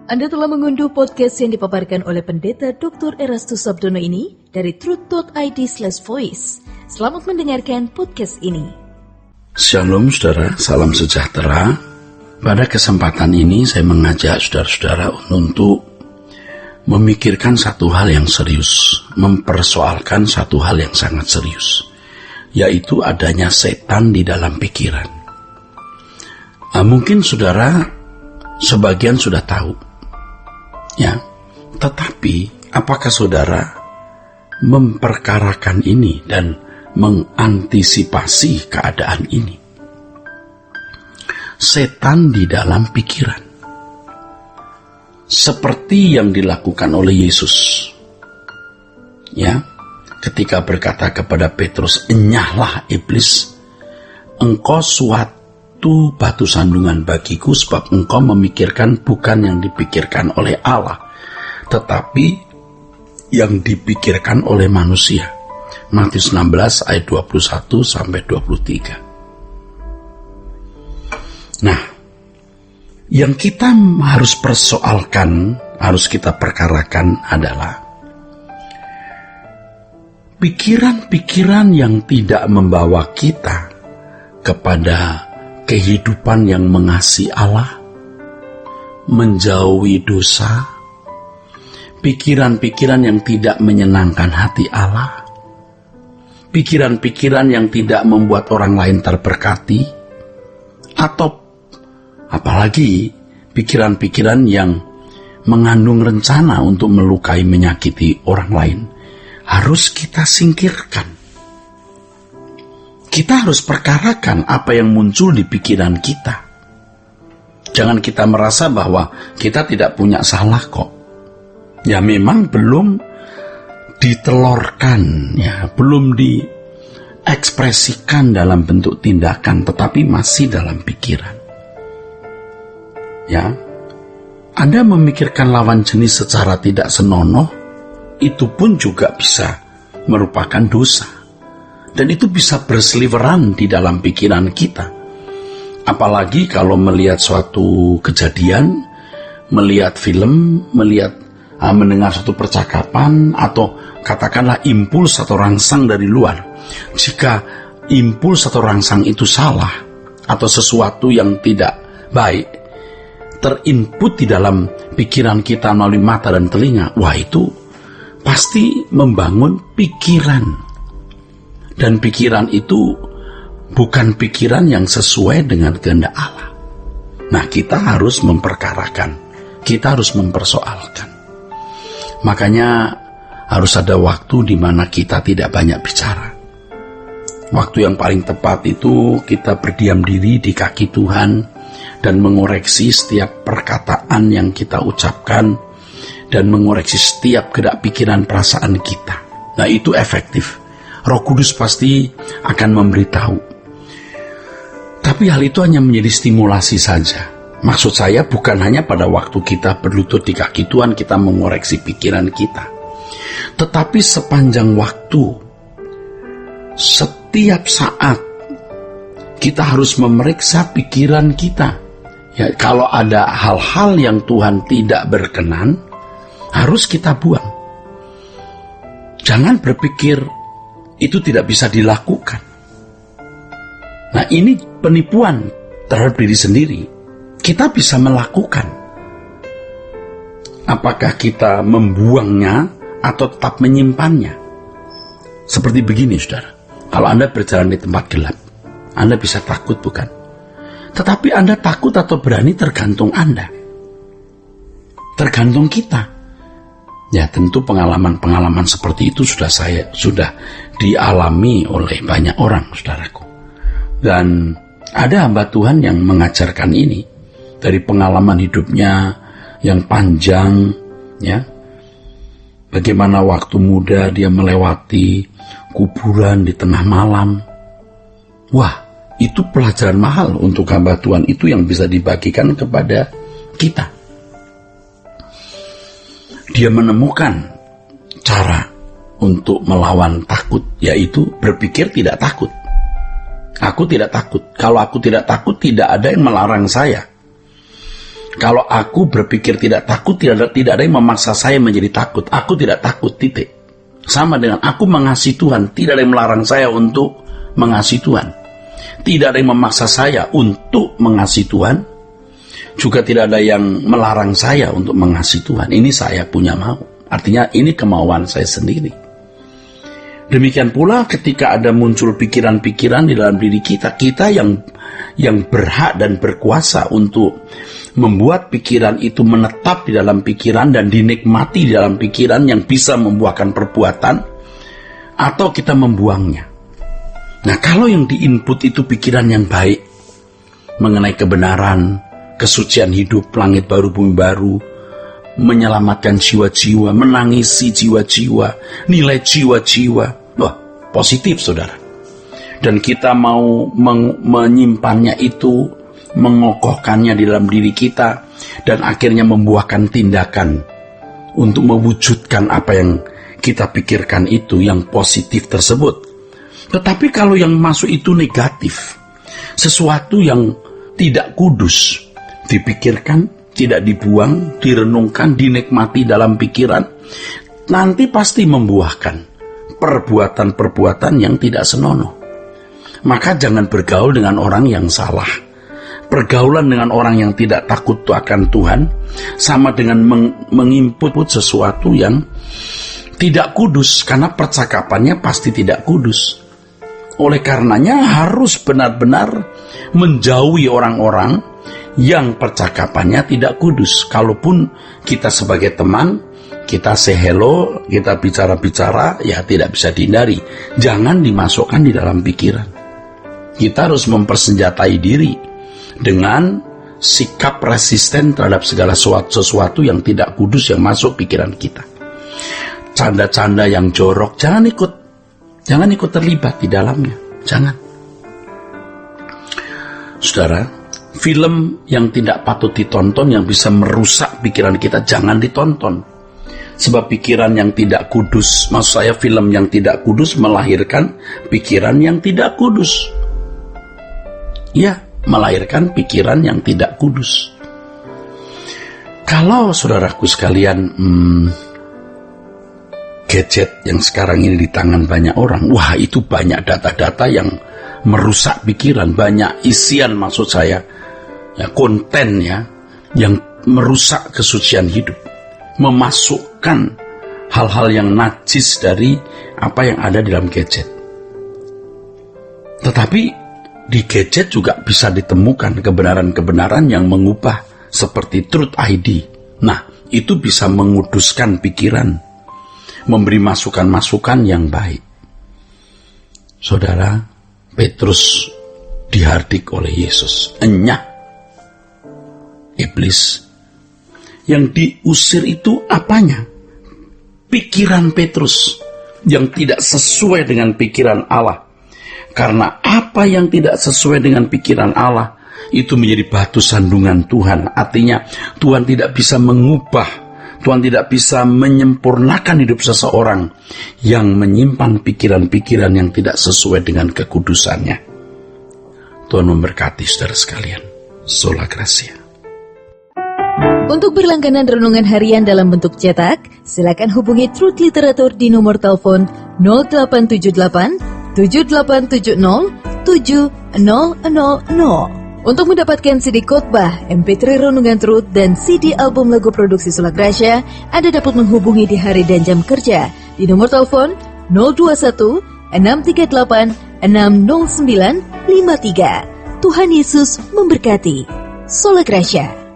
Anda telah mengunduh podcast yang dipaparkan oleh Pendeta Dr. Erastus Sabdono ini dari truth.id/voice. Selamat mendengarkan podcast ini. Shalom saudara, salam sejahtera. Pada kesempatan ini saya mengajak saudara-saudara untuk memikirkan satu hal yang serius, mempersoalkan satu hal yang sangat serius, yaitu adanya setan di dalam pikiran. Mungkin saudara sebagian sudah tahu, ya, tetapi apakah saudara memperkarakan ini dan mengantisipasi keadaan ini? Setan di dalam pikiran, seperti yang dilakukan oleh Yesus, ya, ketika berkata kepada Petrus, "Enyahlah iblis, engkau suatu batu sandungan bagiku, sebab engkau memikirkan bukan yang dipikirkan oleh Allah, tetapi yang dipikirkan oleh manusia." Matius 16 ayat 21 sampai 23. Nah, yang kita harus persoalkan, harus kita perkarakan adalah pikiran-pikiran yang tidak membawa kita kepada kehidupan yang mengasihi Allah, menjauhi dosa, pikiran-pikiran yang tidak menyenangkan hati Allah, pikiran-pikiran yang tidak membuat orang lain terberkati, atau apalagi pikiran-pikiran yang mengandung rencana untuk melukai, menyakiti orang lain, harus kita singkirkan. Kita harus perkarakan apa yang muncul di pikiran kita. Jangan kita merasa bahwa kita tidak punya salah kok. Ya, memang belum ditelorkan, ya, belum diekspresikan dalam bentuk tindakan, tetapi masih dalam pikiran. Ya, Anda memikirkan lawan jenis secara tidak senonoh, itu pun juga bisa merupakan dosa. Dan itu bisa berseliweran di dalam pikiran kita. Apalagi kalau melihat suatu kejadian, melihat film, mendengar suatu percakapan, atau katakanlah impuls atau rangsang dari luar. Jika impuls atau rangsang itu salah, atau sesuatu yang tidak baik terinput di dalam pikiran kita melalui mata dan telinga, wah, itu pasti membangun pikiran. Dan pikiran itu bukan pikiran yang sesuai dengan kehendak Allah. Nah, kita harus memperkarakan, kita harus mempersoalkan. Makanya harus ada waktu di mana kita tidak banyak bicara. Waktu yang paling tepat itu kita berdiam diri di kaki Tuhan dan mengoreksi setiap perkataan yang kita ucapkan dan mengoreksi setiap gerak pikiran perasaan kita. Nah, itu efektif. Roh Kudus pasti akan memberitahu. Tapi hal itu hanya menjadi stimulasi saja. Maksud saya bukan hanya pada waktu kita berlutut di kaki Tuhan kita mengoreksi pikiran kita. Tetapi sepanjang waktu, setiap saat, kita harus memeriksa pikiran kita. Ya, kalau ada hal-hal yang Tuhan tidak berkenan, harus kita buang. Jangan berpikir itu tidak bisa dilakukan. Nah, ini penipuan terhadap diri sendiri. Kita bisa melakukan. Apakah kita membuangnya atau tetap menyimpannya? Seperti begini, saudara. Kalau Anda berjalan di tempat gelap, Anda bisa takut, bukan? Tetapi Anda takut atau berani tergantung Anda. Tergantung kita. Ya, tentu pengalaman-pengalaman seperti itu sudah dialami oleh banyak orang, saudaraku. Dan ada hamba Tuhan yang mengajarkan ini dari pengalaman hidupnya yang panjang, ya. Bagaimana waktu muda dia melewati kuburan di tengah malam. Wah, itu pelajaran mahal untuk hamba Tuhan itu yang bisa dibagikan kepada kita. Dia menemukan cara untuk melawan takut, yaitu berpikir tidak takut. Aku tidak takut. Kalau aku tidak takut, tidak ada yang melarang saya. Kalau aku berpikir tidak takut, tidak ada yang memaksa saya menjadi takut. Aku tidak takut, titik. Sama dengan aku mengasihi Tuhan, tidak ada yang melarang saya untuk mengasihi Tuhan. Tidak ada yang memaksa saya untuk mengasihi Tuhan. Juga tidak ada yang melarang saya untuk mengasihi Tuhan. Ini saya punya mau. Artinya ini kemauan saya sendiri. Demikian pula ketika ada muncul pikiran-pikiran di dalam diri kita, kita yang berhak dan berkuasa untuk membuat pikiran itu menetap di dalam pikiran dan dinikmati di dalam pikiran yang bisa membuahkan perbuatan, atau kita membuangnya. Nah, kalau yang diinput itu pikiran yang baik mengenai kebenaran, kesucian hidup, langit baru, bumi baru, menyelamatkan jiwa-jiwa, menangisi jiwa-jiwa, nilai jiwa-jiwa. Wah, positif saudara. Dan kita mau menyimpannya itu, mengokohkannya di dalam diri kita, dan akhirnya membuahkan tindakan untuk mewujudkan apa yang kita pikirkan itu, yang positif tersebut. Tetapi kalau yang masuk itu negatif, sesuatu yang tidak kudus, dipikirkan, tidak dibuang, direnungkan, dinikmati dalam pikiran, nanti pasti membuahkan perbuatan-perbuatan yang tidak senonoh. Maka jangan bergaul dengan orang yang salah. Pergaulan dengan orang yang tidak takut akan Tuhan sama dengan menginput sesuatu yang tidak kudus, karena percakapannya pasti tidak kudus. Oleh karenanya harus benar-benar menjauhi orang-orang yang percakapannya tidak kudus. Kalaupun kita sebagai teman, kita say hello, kita bicara-bicara, ya tidak bisa dihindari. Jangan dimasukkan di dalam pikiran. Kita harus mempersenjatai diri dengan sikap resisten terhadap segala sesuatu yang tidak kudus yang masuk pikiran kita. Canda-canda yang jorok, jangan ikut terlibat di dalamnya. Jangan. Saudara, film yang tidak patut ditonton, yang bisa merusak pikiran kita, jangan ditonton. Sebab pikiran yang tidak kudus, maksud saya film yang tidak kudus melahirkan pikiran yang tidak kudus. Ya, melahirkan pikiran yang tidak kudus. Kalau saudaraku sekalian, gadget yang sekarang ini di tangan banyak orang, wah itu banyak data-data yang merusak pikiran, banyak isian maksud saya, ya konten ya, yang merusak kesucian hidup, memasukkan hal-hal yang najis dari apa yang ada di dalam gadget. Tetapi di gadget juga bisa ditemukan kebenaran-kebenaran yang mengubah, seperti Truth ID. Nah, itu bisa menguduskan pikiran, memberi masukan-masukan yang baik. Saudara, Petrus dihardik oleh Yesus. Enyah iblis. Yang diusir itu apanya? Pikiran Petrus yang tidak sesuai dengan pikiran Allah. Karena apa yang tidak sesuai dengan pikiran Allah itu menjadi batu sandungan Tuhan. Artinya Tuhan tidak bisa mengubah, Tuhan tidak bisa menyempurnakan hidup seseorang yang menyimpan pikiran-pikiran yang tidak sesuai dengan kekudusannya. Tuhan memberkati saudara sekalian. Sola Gracia. Untuk berlangganan renungan harian dalam bentuk cetak, silakan hubungi Truth Literatur di nomor telepon 0878 7870 7000. Untuk mendapatkan CD khotbah, MP3 renungan Truth, dan CD album lagu produksi Sola Gracia, Anda dapat menghubungi di hari dan jam kerja di nomor telepon 021 638 60953. Tuhan Yesus memberkati. Sola Gracia.